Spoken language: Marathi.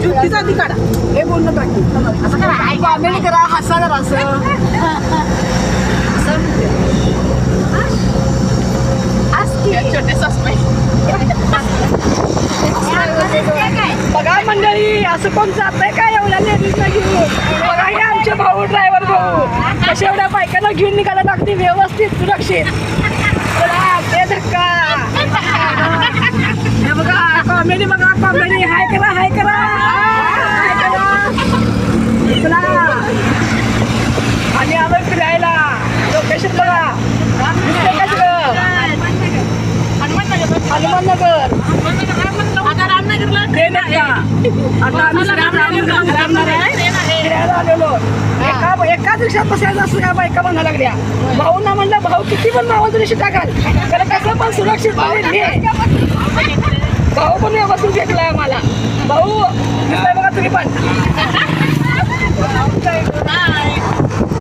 जुतीचा ती काढा हे बोलणं पाहिजे असं करा कॉमेडी करा हसा करा असं छोटे सासबाई बघा मंडळी असं कोण जातंय का एवढ्या लेडीजला घेऊन बघा हे आमचे भाऊ ड्रायव्हर भाऊ कशा एवढ्या बायकांना घेऊन निघायला लागते व्यवस्थित सुरक्षित ते धक्का हे बघा कॉमेडी हाय करा चला आणि आलोय फिरायला लोकेशन बघा हनुमाननगर आता रामनगरला ट्रेन आहे का आता आम्ही फिरायला आलेलो एकाच रिक्षात बसायचं असं काय बायका म्हणा लागल्या भाऊ ना म्हणलं भाऊ किती पण भावाचं रिक्षा टाकाल त्याला कसं पण सुरक्षित भाऊ पण व्यवस्थित भेटलाय आम्हाला भाऊ बघा तुम्ही पण